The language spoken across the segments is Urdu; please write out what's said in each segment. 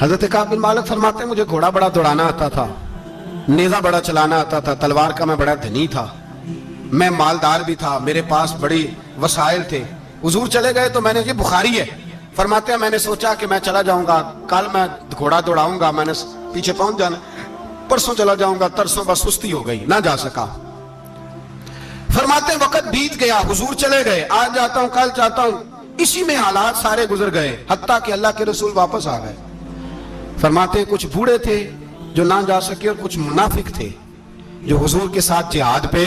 حضرت کعب بن مالک فرماتے ہیں مجھے گھوڑا بڑا دوڑانا آتا تھا، نیزہ بڑا چلانا آتا تھا، تلوار کا میں بڑا دھنی تھا، میں مالدار بھی تھا، میرے پاس بڑی وسائل تھے۔ حضور چلے گئے تو میں نے، یہ بخاری ہے، فرماتے ہیں میں نے سوچا کہ میں چلا جاؤں گا، کل میں گھوڑا دوڑاؤں گا، میں نے پیچھے پہنچ جانا، پرسوں چلا جاؤں گا، ترسوں بس سستی ہو گئی، نہ جا سکا۔ فرماتے ہیں وقت بیت گیا، حضور چلے گئے، آج جاتا ہوں کل جاتا ہوں، اسی میں حالات سارے گزر گئے، حتیٰ کہ اللہ کے رسول واپس آ گئے۔ فرماتے ہیں کچھ بوڑھے تھے جو نہ جا سکے اور کچھ منافق تھے جو حضور کے ساتھ جہاد پہ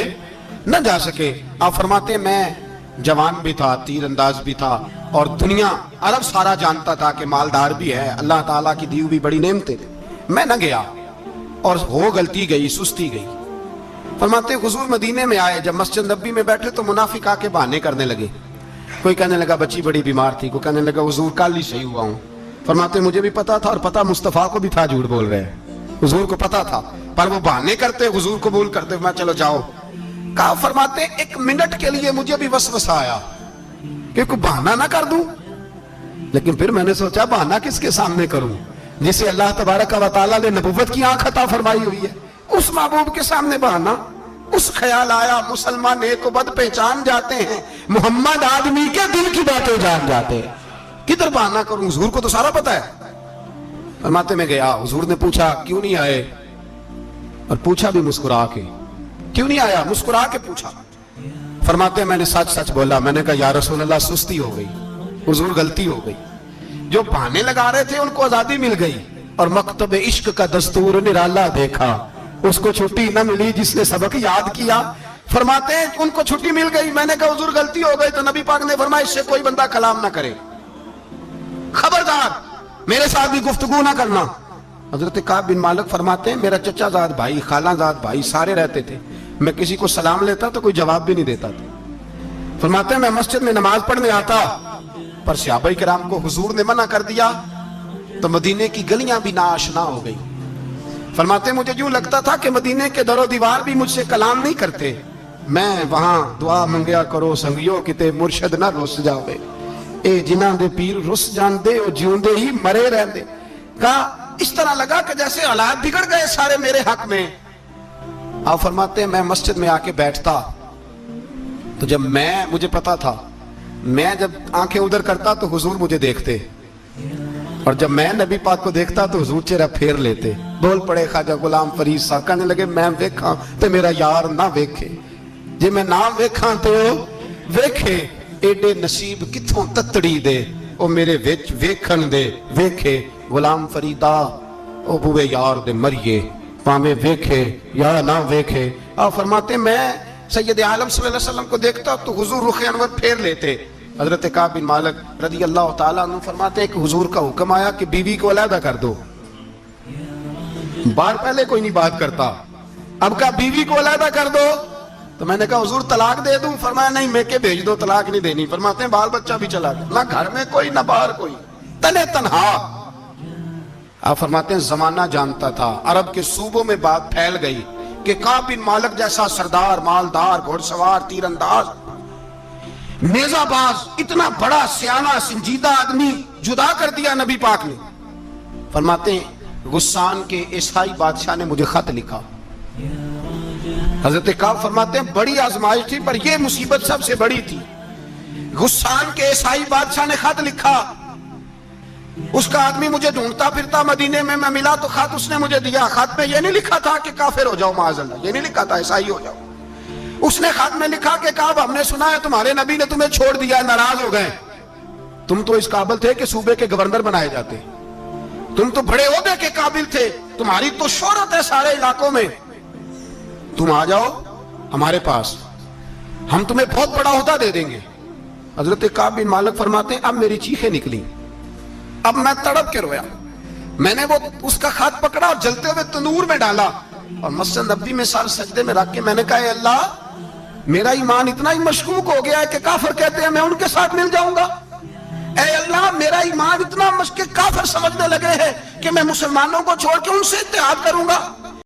نہ جا سکے۔ آپ فرماتے ہیں میں جوان بھی تھا، تیر انداز بھی تھا، اور دنیا عرب سارا جانتا تھا کہ مالدار بھی ہے، اللہ تعالیٰ کی دی ہوئی بڑی نعمتیں تھے، میں نہ گیا اور ہو غلطی گئی، سستی گئی۔ فرماتے ہیں حضور مدینے میں آئے، جب مسجد نبی میں بیٹھے تو منافق آ کے بہانے کرنے لگے، کوئی کہنے لگا بچی بڑی بیمار تھی، کوئی کہنے لگا حضور کل ہی صحیح ہوا ہوں۔ فرماتے ہیں مجھے بھی پتا تھا، اور پتا مصطفیٰ کو بھی تھا جھوٹ بول رہے ہیں، حضور کو پتا تھا، پر وہ بہانے کرتے، حضور قبول کرتے، میں چلو جاؤ۔ کہا فرماتے ہیں ایک منٹ کے لیے مجھے بھی وسوسہ آیا کہ کوئی بہانہ نہ کر دوں، لیکن پھر میں نے سوچا بہانہ کس کے سامنے کروں جسے اللہ تبارک و تعالیٰ نے نبوت کی آنکھ عطا فرمائی ہوئی ہے، اس محبوب کے سامنے بہانہ۔ اس خیال آیا مسلمان نیک و بد پہچان جاتے ہیں، محمد آدمی کے دل کی باتیں جان جاتے ہیں، کدھر بہانہ کروں، حضور کو تو سارا پتا ہے۔ فرماتے میں گیا، حضور نے پوچھا کیوں نہیں آئے، اور پوچھا بھی مسکرا کے، کیوں نہیں آیا، مسکرا کے پوچھا۔ فرماتے ہیں میں نے سچ سچ بولا، میں نے کہا یا رسول اللہ سستی ہو گئی، حضور غلطی ہو گئی، جو بہانے لگا رہے تھے ان کو آزادی مل گئی، اور مکتب عشق کا دستور نرالا دیکھا، اس کو چھٹی نہ ملی جس نے سبق یاد کیا۔ فرماتے ہیں ان کو چھٹی مل گئی، میں نے کہا حضور غلطی ہو گئی، تو نبی پاک نے فرمایا اس سے کوئی بندہ کلام نہ کرے، خبردار میرے ساتھ بھی گفتگو نہ کرنا۔ حضرت کعب بن مالک فرماتے ہیں میرا چچا زاد بھائی، خالہ زاد بھائی سارے رہتے تھے، میں کسی کو سلام لیتا تو کوئی جواب بھی نہیں دیتا تھا۔ فرماتے ہیں میں مسجد میں نماز پڑھنے آتا، پر صحابہ کرام کو حضور نے منع کر دیا تو مدینے کی گلیاں بھی ناآشنا ہو گئی۔ فرماتے ہیں مجھے یوں لگتا تھا کہ مدینے کے در و دیوار بھی مجھ سے کلام نہیں کرتے، میں وہاں دعا منگیا کرو سنگیو کتے مرشد نہ رس جاوے، اے جنہاں دے پیر رس جان دے او جیوندے ہی مرے رہن دے۔ کہا اس طرح لگا کہ جیسے حالات بگڑ گئے سارے میرے حق میں۔ آپ فرماتے ہیں میں مسجد میں آ کے بیٹھتا تو جب مجھے پتا تھا، میں جب آنکھیں ادھر کرتا تو حضور مجھے دیکھتے، اور جب میں نبی پاک کو دیکھتا تو حضور چہرہ پھیر لیتے۔ بول پڑے خواجہ غلام فرید صاحب، کہنے لگے میں ویکھاں تے میرا یار نہ ویکھے، جے میں نہ ویکھاں تے او ویکھے، ایڈے نصیب کتھوں تتڑی دے او میرے وچ ویکھن دے ویکھے، غلام فریدا او بوے یار دے مریے پاویں ویکھے یا نہ ویکھے۔ آپ فرماتے ہیں میں سید عالم صلی اللہ علیہ وسلم کو دیکھتا تو حضور رخ انور پھیر لیتے۔ حضرت کعب بن مالک رضی اللہ تعالیٰ عنہ فرماتے ہیں کہ حضور کا حکم آیا کہ بیوی کو علیحدہ کر دو، بار پہلے کوئی نہیں بات کرتا، اب کہا بیوی کو علیحدہ کر دو، تو میں نے کہا حضور طلاق دے دوں، فرمایا نہیں میں کہ بھیج دو، طلاق نہیں دینی۔ فرماتے ہیں بال بچہ بھی چلا گیا، نہ گھر میں کوئی نہ باہر کوئی، تنے تنہا۔ آپ فرماتے ہیں زمانہ جانتا تھا، عرب کے صوبوں میں بات پھیل گئی کہ کعب بن مالک جیسا سردار، مالدار، گھوڑ سوار، تیر انداز، نیزہ باز، اتنا بڑا سیانہ سنجیدہ آدمی جدا کر دیا نبی پاک نے۔ فرماتے ہیں غسان کے عیسائی بادشاہ نے مجھے خط لکھا۔ حضرت کعب فرماتے ہیں بڑی آزمائش تھی، پر یہ مصیبت سب سے بڑی تھی۔ غسان کے عیسائی بادشاہ نے خط لکھا، اس کا آدمی مجھے ڈھونڈتا پھرتا مدینے میں، میں ملا تو خط اس نے مجھے دیا۔ خط میں یہ نہیں لکھا تھا کہ کافر ہو جاؤ معاذ اللہ، یہ نہیں لکھا تھا عیسائی ہو جاؤ، اس نے خط میں لکھا کہ کعب ہم نے سنا ہے تمہارے نبی نے تمہیں چھوڑ دیا، ناراض ہو گئے، تم تو اس قابل تھے کہ صوبے کے گورنر بنائے جاتے، تم تو بڑے عہدے کے قابل تھے، تمہاری تو شہرت ہے سارے علاقوں میں، تم آ جاؤ ہمارے پاس، ہم تمہیں بہت بڑا عہدہ دے دیں گے۔ حضرت کعب بن مالک فرماتے ہیں اب میری چیخیں نکلی، اب میں تڑپ کے رویا، میں نے وہ اس کا خط پکڑا اور جلتے ہوئے تنور میں ڈالا، اور مسجد نبوی میں سر سجدے میں رکھ کے میں نے کہا اے اللہ میرا ایمان اتنا ہی مشکوک ہو گیا ہے کہ کافر کہتے ہیں میں ان کے ساتھ مل جاؤں گا، اے اللہ میرا ایمان اتنا مشکوک، کافر سمجھنے لگے ہیں کہ میں مسلمانوں کو چھوڑ کے ان سے اتحاد کروں گا۔